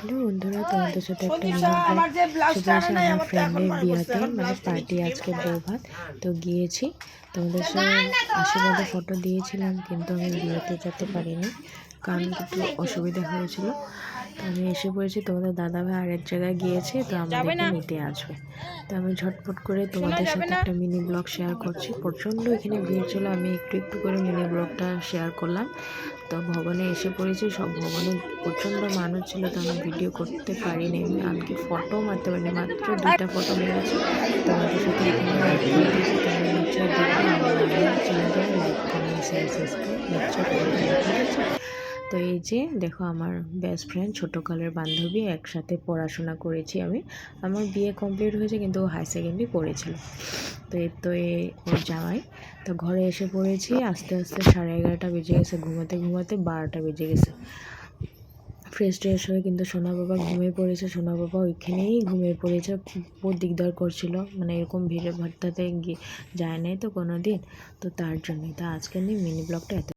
Hello বন্ধুরা, তোমাদের সাথে একটা মিনি ব্লগ শুরু হয়েছে। আমার ফ্রেন্ডের বিয়েতে মানে পার্টি, আজকে বউ ভাত তো গিয়েছি। তোমাদের সাথে আশীর্বাদে ফটো দিয়েছিলাম, কিন্তু আমি বিয়েতে যেতে পারিনি কারণ একটু অসুবিধা হয়েছিল। তো আমি এসে পড়েছি, তোমাদের দাদাভাই আরেক জায়গায় গিয়েছে, তো আমাদেরকে নিতে আসবে। তো আমি ঝটপট করে তোমাদের সাথে একটা মিনি ব্লগ শেয়ার করছি। প্রচণ্ড এখানে ভিড় ছিল, আমি একটু একটু করে মিনি ব্লগটা শেয়ার করলাম। তো ভবনে এসে পড়েছি, সব ভবনে প্রচণ্ড মানুষ ছিল, তো আমি ভিডিও করতে পারিনি, আমি এমনকি ফটো মারতে পারিনি, মাত্র 2টা ফটো মেরেছি। তোমাদের সাথে এখানে অ্যাড করে দিয়েছি, তোমরা নিশ্চয়ই দেখবে। আমার চ্যানেলে লাইক কমেন্ট শেয়ার সাবস্ক্রাইব নিশ্চয় করে দেবে, ঠিক আছে? তো এই যে দেখো, আমার বেস্ট ফ্রেন্ড, ছোটোকালের বান্ধবী, একসাথে পড়াশোনা করেছি আমি। আমার বিয়ে কমপ্লিট হয়েছে, কিন্তু ও হাই সেকেন্ডারি পড়েছিল। তো এই তো ওর জামাই। তো ঘরে এসে পড়েছি, আস্তে আস্তে 11:30 বেজে গেছে, ঘুমাতে ঘুমাতে 12টা বেজে গেছে। ফ্রেশ ট্রেশ হয়ে কিন্তু সোনা বাবা ঘুমিয়ে পড়েছে, সোনা বাবা ওইখানেই ঘুমিয়ে পড়েছে। খুব দিকদার করছিল, মানে এরকম ভিড়ে ভাট্টাতে যায় নাই তো কোনো দিন, তো তার জন্যই। তা আজকে নিয়ে মিনি ব্লগটা এত